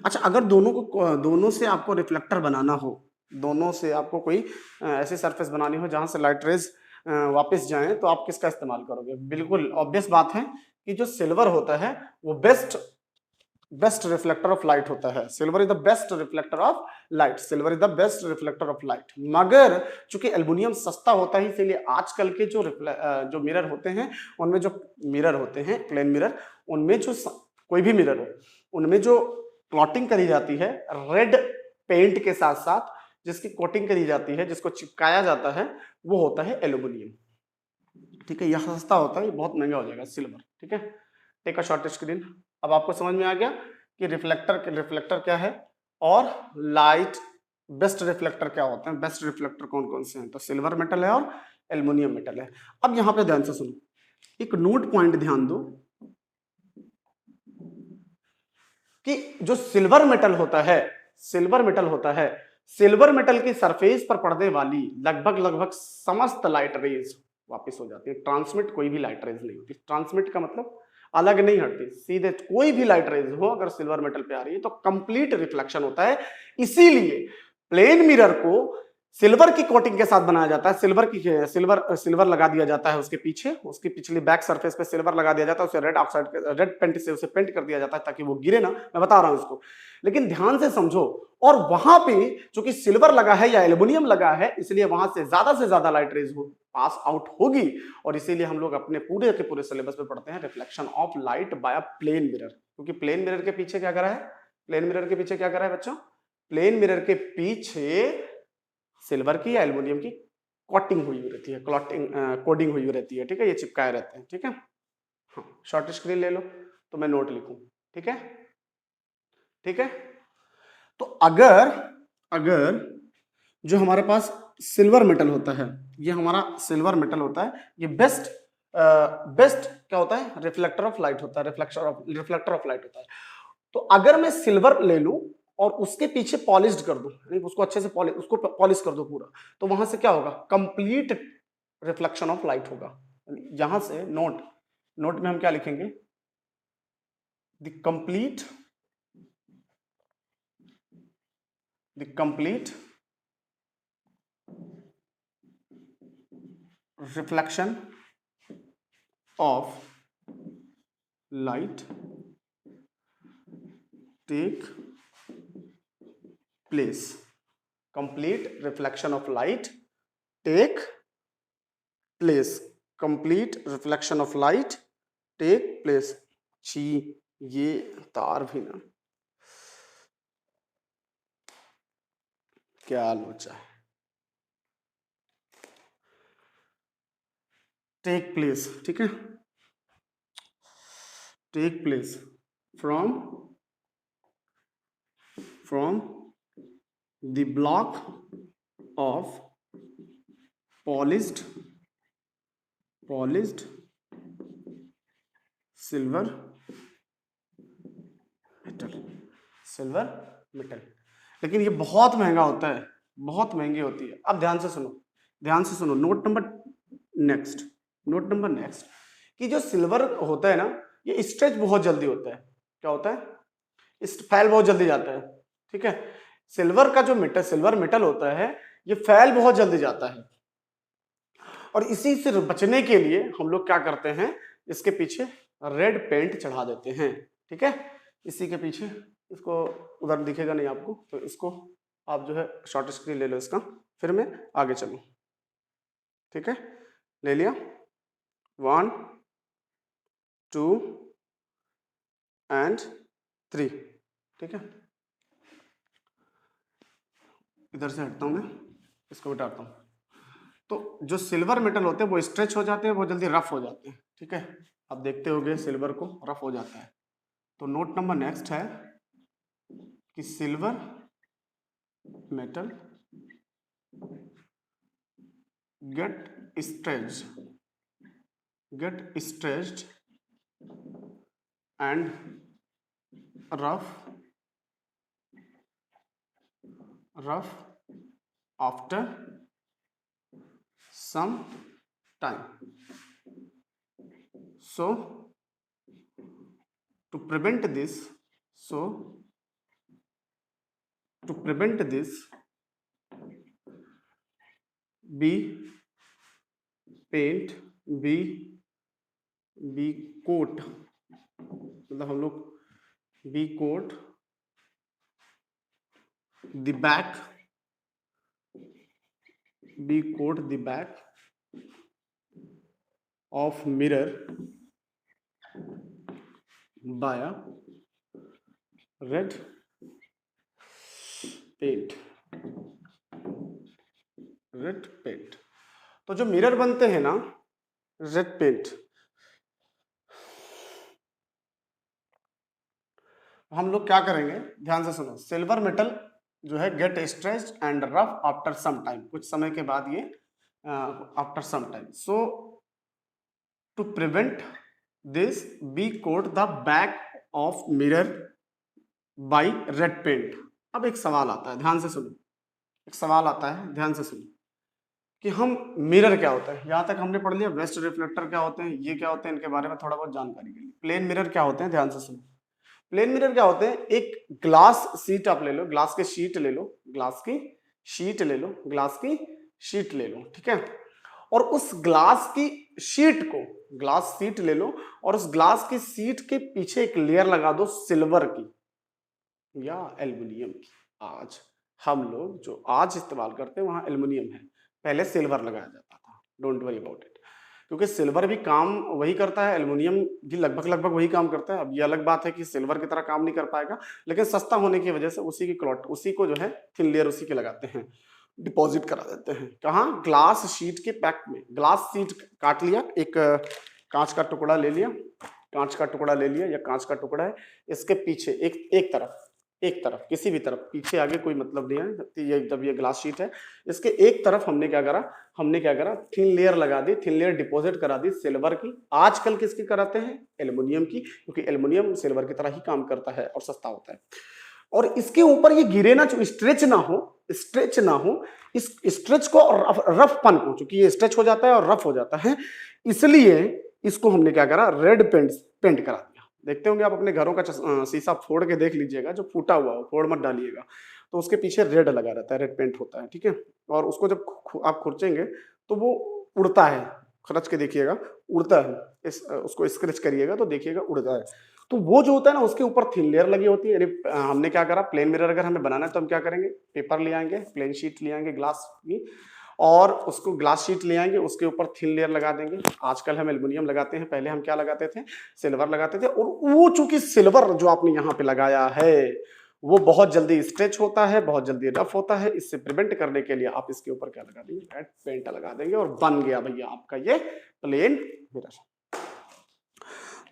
अच्छा, अगर दोनों से आपको रिफ्लेक्टर बनाना हो, दोनों से आपको कोई ऐसी सरफेस बनानी हो जहां से लाइट रेज वापस जाएं तो आप किसका इस्तेमाल करोगे? बिल्कुल ऑब्वियस बात है कि जो सिल्वर होता है वो बेस्ट रिफ्लेक्टर ऑफ लाइट होता है। Silver is the best reflector of light, silver is the best reflector of light. मगर चूंकि एल्युमिनियम सस्ता होता है इसीलिए आजकल के जो मिरर होते हैं उनमें जो मिरर होते हैं प्लेन मिरर, उनमें जो कोई भी मिरर हो उनमें जो क्लॉटिंग करी जाती है रेड पेंट के साथ साथ, जिसकी कोटिंग करी जाती है, जिसको चिपकाया जाता है, वो होता है एल्यूमिनियम। ठीक है, यह सस्ता होता है, बहुत महंगा हो जाएगा सिल्वर। ठीक है, टेक अ शॉर्ट स्क्रीन। अब आपको समझ में आ गया कि रिफ्लेक्टर क्या है और लाइट बेस्ट रिफ्लेक्टर क्या होते हैं। बेस्ट रिफ्लेक्टर कौन कौन से हैं? तो सिल्वर मेटल है और एल्युमिनियम मेटल है। अब यहां पे ध्यान से सुनो, एक नोट पॉइंट ध्यान दो कि जो सिल्वर मेटल होता है सिल्वर मेटल की सरफेस पर पड़ने वाली लगभग समस्त लाइट रेज वापस हो जाती है। ट्रांसमिट कोई भी लाइट रेज नहीं होती। ट्रांसमिट का मतलब अलग नहीं हटती, सीधे कोई भी लाइट रेज हो अगर सिल्वर मेटल पे आ रही है तो कंप्लीट रिफ्लेक्शन होता है। इसीलिए प्लेन मिरर को सिल्वर की कोटिंग के साथ बनाया जाता है। सिल्वर लगा दिया जाता है उसके पीछे, उसकी पिछली बैक सरफेस पे सिल्वर लगा दिया जाता है, उसे रेड पेंट से उसे पेंट कर दिया जाता है ताकि वो गिरे ना। मैं बता रहा हूं इसको, लेकिन ध्यान से समझो। और वहां पे चूंकि सिल्वर लगा है या एल्युमिनियम लगा है, इसलिए वहां से ज्यादा लाइट रेज पास आउट होगी। और इसीलिए हम लोग अपने पूरे के पूरे सिलेबस में पढ़ते हैं reflection of light by a plane mirror. क्योंकि प्लेन मिरर के पीछे क्या करा है? प्लेन मिरर के पीछे क्या करा है बच्चों? प्लेन मिरर के पीछे सिल्वर की या एल्युमिनियम की कोटिंग हुई रहती है, कोडिंग हुई रहती है। ठीक है, ये चिपकाए रहते हैं। ठीक है, हाँ, शॉर्ट स्क्रीन ले लो तो मैं नोट लिखूं। ठीक है, ठीक है। तो अगर जो हमारे पास सिल्वर मेटल होता है, ये हमारा सिल्वर मेटल होता है, ये बेस्ट क्या होता है? रिफ्लेक्टर ऑफ लाइट होता है, रिफ्लेक्टर ऑफ लाइट होता है। तो अगर मैं सिल्वर ले लूं और उसके पीछे पॉलिश्ड कर दूं, उसको अच्छे से पॉलिश कर दो पूरा, तो वहां से क्या होगा? कंप्लीट रिफ्लेक्शन ऑफ लाइट होगा। यहां से नोट में हम क्या लिखेंगे? The complete reflection of light take place. Complete reflection of light take place. Complete reflection of light take place. छी, ये तार भी ना क्या लोचा है। टेक प्लेस, ठीक है, take place from the block of polished silver metal. लेकिन ये बहुत महंगा होता है, बहुत महंगी होती है। अब ध्यान से सुनो, नोट नंबर नेक्स्ट कि जो सिल्वर होता है ना, ये स्ट्रेच बहुत जल्दी होता है। क्या होता है? फैल बहुत जल्दी जाता है। ठीक है, सिल्वर मेटल होता है, ये फैल बहुत जल्दी जाता है। और इसी से बचने के लिए हम लोग क्या करते हैं? इसके पीछे रेड पेंट चढ़ा देते हैं। ठीक है, इसी के पीछे, इसको उधर दिखेगा नहीं आपको, तो इसको आप जो है शॉर्ट स्क्रीन ले लो इसका, फिर मैं आगे चलूं। ठीक है, ले लिया। 1 2 एंड 3। ठीक है, इधर से हटता हूं मैं, इसको हटाता हूं। तो जो सिल्वर मेटल होते हैं वो स्ट्रेच हो जाते हैं, बहुत जल्दी रफ हो जाते हैं। ठीक है, आप देखते होगे सिल्वर को रफ हो जाता है। तो नोट नंबर नेक्स्ट है कि silver metal get stretched and rough after some time. So to prevent this be paint, be be coat, मतलब हम लोग be coat the back, be coat the back of mirror by red paint, red paint. तो जो mirror बनते हैं ना red paint, हम लोग क्या करेंगे, ध्यान से सुनो। सिल्वर मेटल जो है get stretched and rough after some time, कुछ समय के बाद ये after some time, so to prevent this be coat the back of mirror by red paint. अब एक सवाल आता है, ध्यान से सुनो, एक सवाल आता है, ध्यान से सुनो कि हम मिरर क्या होता है, यहां तक हमने पढ़ लिया। वेस्ट रिफ्लेक्टर क्या होते हैं, ये क्या होते हैं, इनके बारे में थोड़ा बहुत जानकारी के लिए। प्लेन मिरर क्या होते हैं, ध्यान से सुनो। प्लेन मिरर क्या होते हैं, एक ग्लास शीट आप ले लो, ग्लास की शीट ले लो, ग्लास की शीट ले लो, ग्लास की शीट ले लो, ठीक है। और उस ग्लास की शीट को, ग्लास शीट ले लो और उस ग्लास की शीट के पीछे एक लेयर लगा दो सिल्वर की या एल्युमिनियम की। आज हम लोग जो आज इस्तेमाल करते हैं वहां एल्युमिनियम है, पहले सिल्वर लगाया जाता था। डोंट वरी अबाउट इट, क्योंकि सिल्वर भी काम वही करता है, एल्युमिनियम भी लगभग लगभग वही काम करता है। अब ये अलग बात है कि सिल्वर की तरह काम नहीं कर पाएगा, लेकिन सस्ता होने की वजह से उसी की क्लॉट, उसी को जो है थिन लेयर उसी के लगाते हैं, डिपॉजिट करा देते हैं। कहाँ, ग्लास शीट के पैक में। ग्लास शीट काट लिया, एक कांच का टुकड़ा ले लिया, कांच का टुकड़ा ले लिया या कांच का टुकड़ा है, इसके पीछे एक तरफ किसी भी तरफ, पीछे आगे कोई मतलब नहीं है। ये जब ये ग्लास शीट है, इसके एक तरफ हमने क्या करा, थिन लेयर लगा दी, थिन लेयर डिपॉजिट करा दी सिल्वर की। आजकल किसकी कराते हैं, एल्युमिनियम की, क्योंकि एल्युमिनियम सिल्वर की तरह ही काम करता है और सस्ता होता है। और इसके ऊपर ये गिरे ना, जो स्ट्रेच ना हो, इस स्ट्रेच को और रफपन को, क्योंकि ये स्ट्रेच हो जाता है और रफ हो जाता है, इसलिए इसको हमने क्या करा, रेड पेंट करा दिया। देखते होंगे आप अपने घरों का शीशा फोड़ के देख लीजिएगा, जो फूटा हुआ हो फोड़ मत डालिएगा, तो उसके पीछे रेड लगा रहता है, रेड पेंट होता है, ठीक है। और उसको जब आप खुरचेंगे तो वो उड़ता है, खरच के देखिएगा, उड़ता है। उसको स्क्रैच करिएगा तो देखिएगा उड़ता है। तो वो जो होता है ना, उसके ऊपर थिन लेयर लगी होती है। हमने क्या करा, प्लेन मिरर अगर हमें बनाना है तो हम क्या करेंगे, पेपर ले आएंगे, प्लेन शीट ले आएंगे ग्लास की, और उसको ग्लास शीट ले आएंगे, उसके ऊपर थिन लेयर लगा देंगे। आजकल हम एल्युमिनियम लगाते हैं, पहले हम क्या लगाते थे, सिल्वर लगाते थे। और वो चूंकि सिल्वर जो आपने यहाँ पे लगाया है वो बहुत जल्दी स्ट्रेच होता है, बहुत जल्दी रफ होता है, इससे प्रिवेंट करने के लिए आप इसके ऊपर क्या लगा देंगे, रेड पेंट लगा देंगे, और बन गया भैया आपका ये प्लेन मिरर।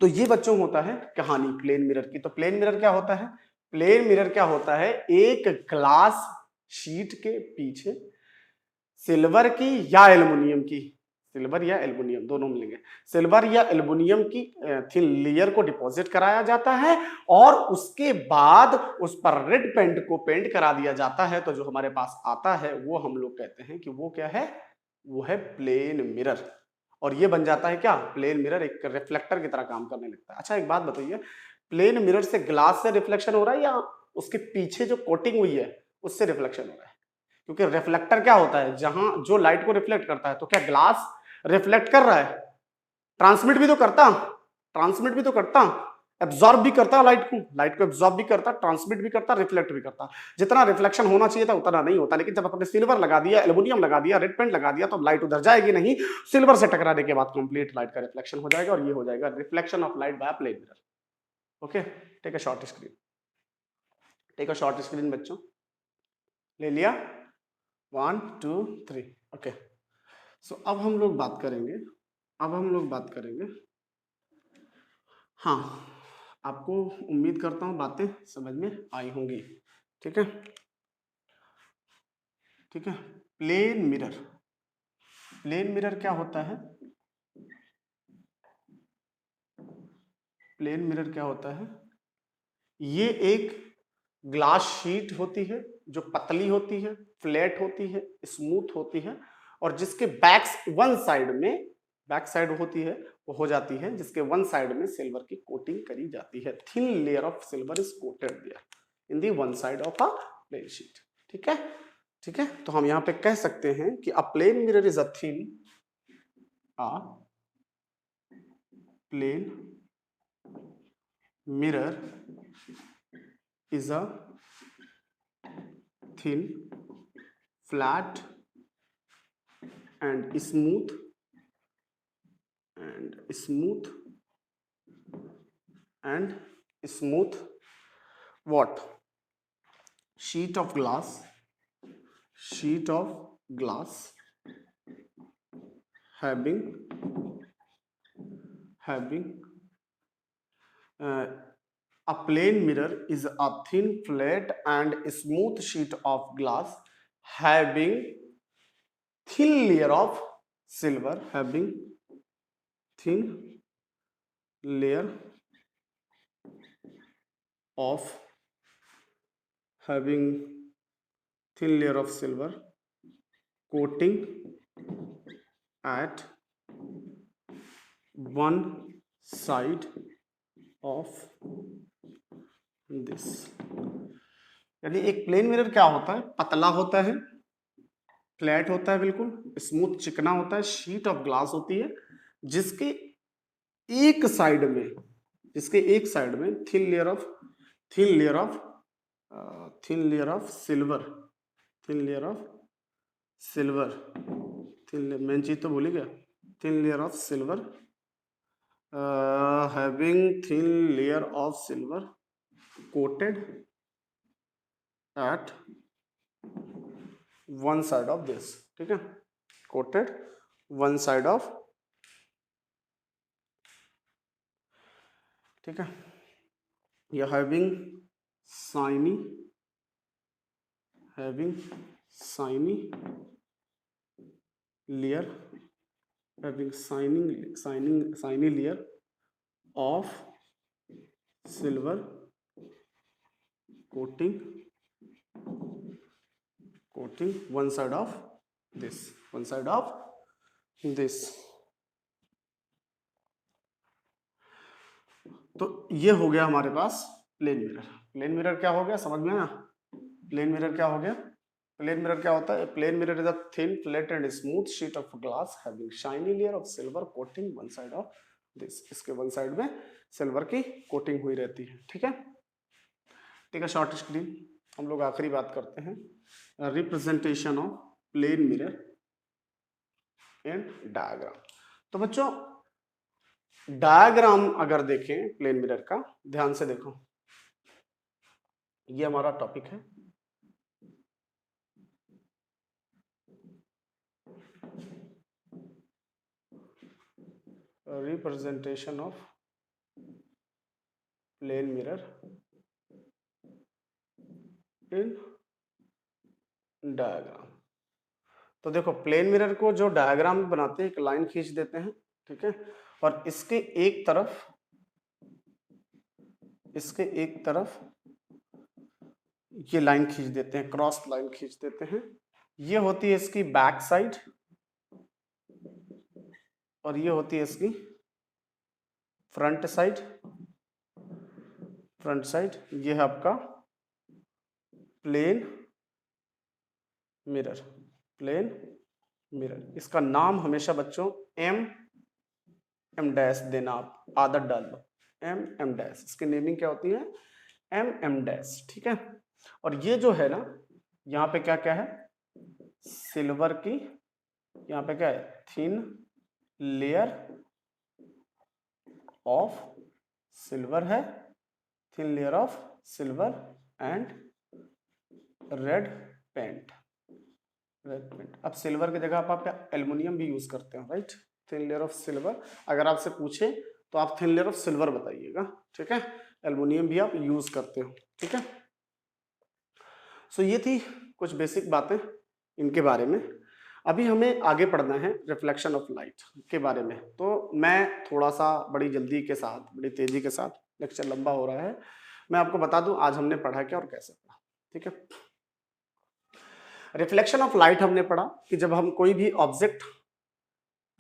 तो ये बच्चों होता है कहानी प्लेन मिरर की। तो प्लेन मिरर क्या होता है, प्लेन मिरर क्या होता है, एक ग्लास शीट के पीछे सिल्वर की या एल्युमिनियम की, सिल्वर या एल्युमिनियम दोनों मिलेंगे, सिल्वर या एल्युमिनियम की थिन लेयर को डिपॉजिट कराया जाता है, और उसके बाद उस पर रेड पेंट को पेंट करा दिया जाता है। तो जो हमारे पास आता है वो हम लोग कहते हैं कि वो क्या है, वो है प्लेन मिरर। और ये बन जाता है क्या, प्लेन मिरर एक रिफ्लेक्टर की तरह काम करने लगता है। अच्छा एक बात बताइए, प्लेन मिरर से ग्लास से रिफ्लेक्शन हो रहा है या उसके पीछे जो कोटिंग हुई है उससे रिफ्लेक्शन हो रहा है? क्योंकि रिफ्लेक्टर क्या होता है, जहां जो लाइट को रिफ्लेक्ट करता है, तो क्या ग्लास रिफ्लेक्ट कर रहा है, ट्रांसमिट भी तो करता, एब्जॉर्ब भी करता लाइट को एब्जॉर्ब भी करता, ट्रांसमिट भी करता, रिफ्लेक्ट भी करता। जितना रिफ्लेक्शन होना चाहिए था उतना नहीं होता। लेकिन जब आपने सिल्वर लगा दिया, एल्युमिनियम लगा दिया, रेड पेंट लगा दिया, तो लाइट उधर जाएगी नहीं, सिल्वर से टकराने के बाद कंप्लीट लाइट का रिफ्लेक्शन हो जाएगा, और ये हो जाएगा reflection of light by plane mirror. Okay, take a short screen बच्चों, ले लिया, 1 2 3। ओके, सो अब हम लोग बात करेंगे, हाँ, आपको उम्मीद करता हूँ बातें समझ में आई होंगी, ठीक है। प्लेन मिरर क्या होता है, प्लेन मिरर क्या होता है, ये एक ग्लास शीट होती है जो पतली होती है, फ्लैट होती है, स्मूथ होती है, और जिसके बैक साइड होती है, वो हो जाती है, जिसके वन साइड में सिल्वर की कोटिंग करी जाती है। Thin layer of silver is coated there in the one side of a plane sheet, ठीक है। तो हम यहाँ पे कह सकते हैं कि a plane mirror is a thin a plane mirror is a thin, flat and smooth and smooth what? Sheet of glass having a plane mirror is a thin, flat and smooth sheet of glass having thin layer of silver, thin layer of silver coating at one side of this. यानी एक plane mirror क्या होता है? पतला होता है, flat होता है, बिल्कुल स्मूथ चिकना होता है, शीट ऑफ ग्लास होती है जिसके एक साइड में thin layer of silver, main चीज तो भूल ही गया, thin layer of silver having thin layer of silver coated at one side of this. ठीक है, coated one side of, ठीक है, ये having shiny layer, shiny layer of silver coating one side of this. तो ये हो गया हमारे पास प्लेन मिरर क्या हो गया, समझ में आया? प्लेन मिरर क्या हो गया? प्लेन मिरर क्या होता है? Plane mirror is a thin, flat and smooth sheet of glass having shiny layer of silver coating one side of this. इसके वन साइड में सिल्वर की कोटिंग हुई रहती है. ठीक है, शॉर्ट स्क्रीन. हम लोग आखिरी बात करते हैं representation of plane mirror and diagram. तो बच्चों डायग्राम अगर देखें प्लेन मिरर का, ध्यान से देखो, ये हमारा टॉपिक है. Representation of plane mirror in diagram. तो देखो प्लेन मिरर को जो डायग्राम बनाते हैं, एक लाइन खींच देते हैं, ठीक है, और इसके एक तरफ ये लाइन खींच देते हैं, क्रॉस लाइन खींच देते हैं. ये होती है इसकी बैक साइड और ये होती है इसकी फ्रंट साइड. ये है आपका प्लेन मिरर. इसका नाम हमेशा बच्चों एम डैश देना, आप आदत डाल लो, एम डैश. इसकी नेमिंग क्या होती है? M dash. ठीक है, और ये जो है ना, यहाँ पे क्या क्या है? सिल्वर की, यहाँ पे क्या है? थिन लेयर ऑफ सिल्वर है, thin layer of silver and red paint. अब सिल्वर की जगह आप एल्युमिनियम भी यूज करते हो, right? Thin layer of silver. अगर आपसे पूछे तो आप थिन लेयर ऑफ सिल्वर बताइएगा, ठीक है. एल्युमिनियम भी आप यूज करते हो, ठीक है. सो ये थी कुछ बेसिक बातें इनके बारे में. अभी हमें आगे पढ़ना है रिफ्लेक्शन ऑफ लाइट के बारे में. तो मैं थोड़ा सा बड़ी तेजी के साथ, लेक्चर लंबा हो रहा है, मैं आपको बता दूं आज हमने पढ़ा क्या और कैसे पढ़ा. ठीक है, रिफ्लेक्शन ऑफ लाइट हमने पढ़ा कि जब हम कोई भी ऑब्जेक्ट,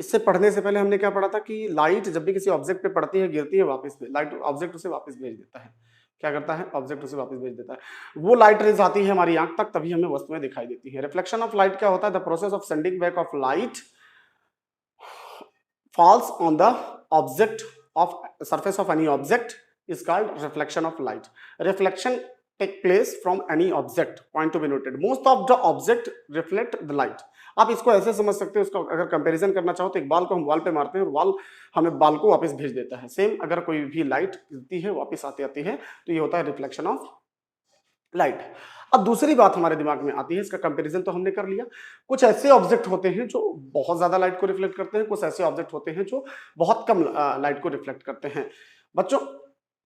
इससे पढ़ने से पहले हमने क्या पढ़ा था कि लाइट जब भी किसी ऑब्जेक्ट पे पड़ती है, गिरती है, वापस लाइट ऑब्जेक्ट उसे वापस भेज देता है. क्या करता है? ऑब्जेक्ट उसे वापस भेज देता है. वो लाइट रेज आती है हमारी आंख तक, तभी हमें वस्तुएं दिखाई देती है. रिफ्लेक्शन ऑफ लाइट क्या होता है? The process of sending back of light falls on the object of surface of any object is called reflection of light. Reflection take place from any object. Point to be noted. Most of the object reflect the light. आप इसको ऐसे समझ सकते हो, इसको अगर comparison करना चाहो तो एक बाल को हम वॉल पे मारते हैं और वॉल हमें बाल को वापस भेज देता है. सेम अगर कोई भी लाइट गिरती है वापस आती है तो ये होता है रिफ्लेक्शन ऑफ लाइट. अब दूसरी बात हमारे दिमाग में आती है, इसका कंपैरिजन तो हमने कर लिया. कुछ ऐसे ऑब्जेक्ट होते हैं जो बहुत ज्यादा लाइट को रिफ्लेक्ट करते हैं, कुछ ऐसे ऑब्जेक्ट होते हैं जो बहुत कम लाइट को रिफ्लेक्ट करते हैं. बच्चों,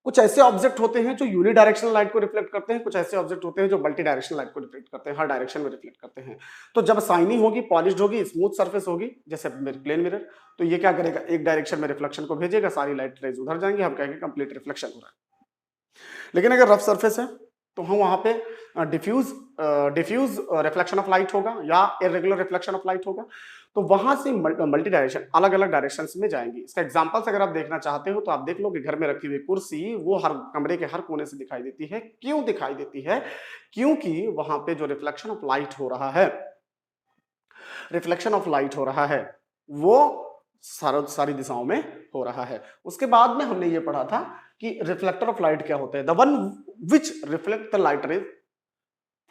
कुछ ऐसे ऑब्जेक्ट होते हैं जो यूनिडायरेक्शनल लाइट को रिफ्लेक्ट करते हैं, कुछ ऐसे ऑब्जेक्ट होते हैं जो मल्टी डायरेक्शनल लाइट को रिफ्लेक्ट करते हैं, हर डायरेक्शन में रिफ्लेक्ट करते हैं. तो जब शाइनी होगी, पॉलिश्ड होगी, स्मूथ सरफेस होगी, जैसे प्लेन मिरर, तो ये क्या करेगा, एक डायरेक्शन में रिफ्लेक्शन को भेजेगा, सारी लाइट रेज उधर जाएंगे, हम कहेंगे कंप्लीट रिफ्लेक्शन हो रहा है. लेकिन अगर रफ सरफेस है तो हम वहां पे डिफ्यूज रिफ्लेक्शन ऑफ लाइट होगा या इरेगुलर रिफ्लेक्शन ऑफ लाइट होगा. तो वहां से मल्टी डायरेक्शन, अलग अलग डायरेक्शंस में जाएंगी. इसका एग्जांपल्स अगर आप देखना चाहते हो तो आप देख लो कि घर में रखी हुई कुर्सी वो हर कमरे के हर कोने से दिखाई देती है. क्यों दिखाई देती है? क्योंकि वहां पे जो रिफ्लेक्शन ऑफ लाइट हो रहा है, रिफ्लेक्शन ऑफ लाइट हो रहा है, वो सारी दिशाओं में हो रहा है. उसके बाद में हमने ये पढ़ा था कि रिफ्लेक्टर ऑफ लाइट क्या होता है. The one which reflect the light rays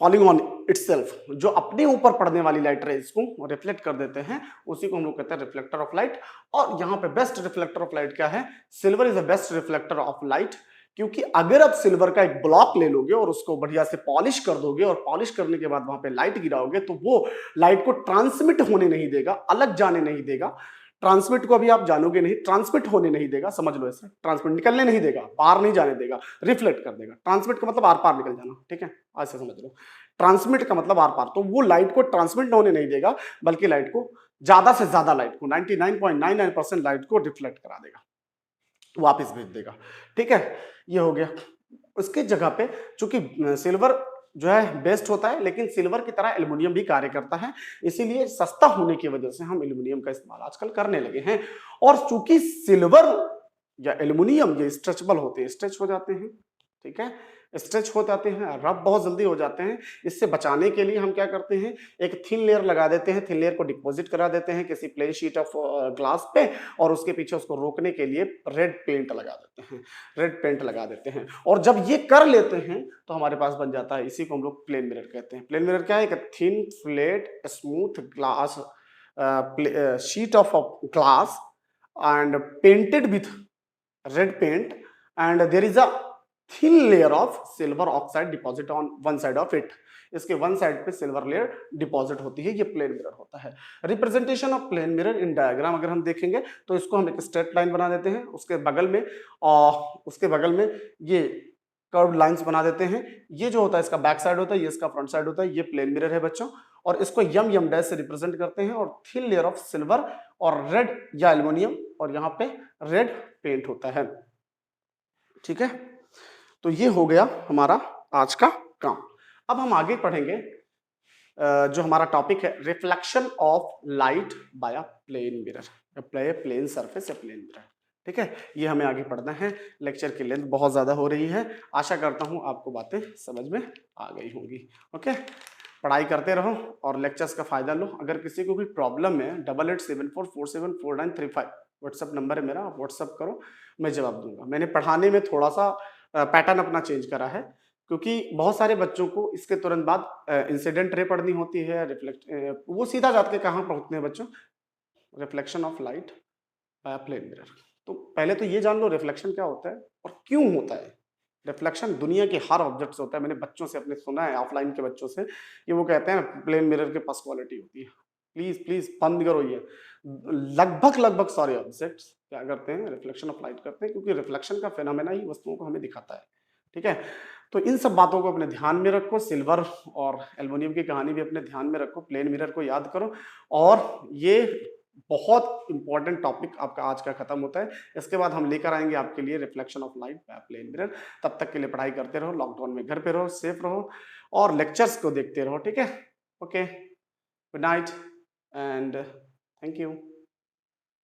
falling on itself, जो अपने ऊपर पड़ने वाली लाइट रेज को रिफ्लेक्ट कर देते हैं, उसी को हम लोग कहते हैं रिफ्लेक्टर ऑफ लाइट. और यहाँ पे बेस्ट रिफ्लेक्टर ऑफ लाइट क्या है? Silver is the best reflector of light. क्योंकि अगर आप सिल्वर का एक ब्लॉक ले लोगे और उसको बढ़िया से पॉलिश कर दोगे और पॉलिश करने के बाद वहां पे लाइट गिराओगे तो वो लाइट को ट्रांसमिट होने नहीं देगा, अलग जाने नहीं देगा. ट्रांसमिट को अभी आप जानोगे नहीं, ट्रांसमिट होने नहीं देगा, समझ लो ऐसे. ट्रांसमिट निकलने नहीं देगा, पार नहीं जाने देगा, रिफ्लेक्ट कर देगा. ट्रांसमिट का मतलब आर पार निकल जाना, ठीक है, ऐसे समझ लो. ट्रांसमिट का मतलब आर पार. तो वो लाइट को ट्रांसमिट होने नहीं देगा, बल्कि लाइट को, ज्यादा से ज्यादा लाइट को, 99.99% लाइट को रिफ्लेक्ट करा देगा, वापस भेज देगा. ठीक है, ये हो गया. उसके जगह पे चूंकि सिल्वर जो है बेस्ट होता है, लेकिन सिल्वर की तरह एल्युमिनियम भी कार्य करता है, इसीलिए सस्ता होने की वजह से हम एल्युमिनियम का इस्तेमाल आजकल करने लगे हैं. और चूंकि सिल्वर या एल्युमिनियम ये स्ट्रेचेबल होते हैं, स्ट्रेच हो जाते हैं, ठीक है, स्ट्रेच हो जाते हैं, रब बहुत जल्दी हो जाते हैं. इससे बचाने के लिए हम क्या करते हैं, एक थिन लेयर लगा देते हैं, थिन लेयर को डिपॉजिट करा देते हैं किसी प्लेन शीट ऑफ ग्लास पे, और उसके पीछे उसको रोकने के लिए रेड पेंट लगा देते हैं, रेड पेंट लगा देते हैं. और जब ये कर लेते हैं तो हमारे पास बन जाता है, इसी को हम लोग प्लेन मिरर कहते हैं. प्लेन मिरर क्या है? एक thin flat smooth glass sheet of glass and painted with red paint, and there is a thin layer of silver oxide deposit on one side of it. इसके one side पे silver layer deposit होती है, ये plane mirror होता है. Representation of plane mirror in diagram अगर हम देखेंगे तो इसको हम एक स्ट्रेट लाइन बना देते हैं, उसके बगल में ये कर्व्ड लाइंस बना देते हैं. ये जो होता है इसका बैक साइड होता है, ये इसका फ्रंट साइड होता है. ये प्लेन मिरर है बच्चों, और इसको यम डैश से रिप्रेजेंट करते हैं, और थिन लेयर ऑफ सिल्वर और रेड या एल्युमिनियम, और यहाँ पे रेड पेंट होता है. ठीक है, तो ये हो गया हमारा आज का काम. अब हम आगे पढ़ेंगे जो हमारा टॉपिक है, reflection of light by plane mirror, plane surface या प्लेन मिरर. ठीक है, ये हमें आगे पढ़ना है. लेक्चर की लेंथ बहुत ज्यादा हो रही है, आशा करता हूं आपको बातें समझ में आ गई होंगी. ओके, पढ़ाई करते रहो और लेक्चर्स का फायदा लो. अगर किसी को भी प्रॉब्लम है, 8874474935 व्हाट्सअप नंबर है मेरा, आप व्हाट्सअप करो, मैं जवाब दूंगा. मैंने पढ़ाने में थोड़ा सा पैटर्न अपना चेंज करा है, क्योंकि बहुत सारे बच्चों को इसके तुरंत बाद इंसिडेंट रे पढ़नी होती है, रिफ्लेक्ट, वो सीधा जाके कहाँ पहुंचते हैं बच्चों, reflection of light by plane mirror. तो पहले तो ये जान लो रिफ्लेक्शन क्या होता है और क्यों होता है. रिफ्लेक्शन दुनिया के हर ऑब्जेक्ट से होता है. मैंने बच्चों से अपने सुना है, ऑफलाइन के बच्चों से, ये वो कहते हैं प्लेन मिरर के पास क्वालिटी होती है. प्लीज बंद करो ये. लगभग सारे ऑब्जेक्ट्स क्या करते हैं, रिफ्लेक्शन ऑफ लाइट करते हैं, क्योंकि रिफ्लेक्शन का फेनोमेना ही वस्तुओं को हमें दिखाता है. ठीक है, तो इन सब बातों को अपने ध्यान में रखो. सिल्वर और एल्युमिनियम की कहानी भी अपने ध्यान में रखो, प्लेन मिरर को याद करो, और ये बहुत इंपॉर्टेंट टॉपिक आपका आज का खत्म होता है. इसके बाद हम लेकर आएंगे आपके लिए reflection of light by plane mirror. तब तक के लिए पढ़ाई करते रहो, लॉकडाउन में घर पे रहो, सेफ रहो, और लेक्चर्स को देखते रहो. ठीक है, okay, good night and thank you.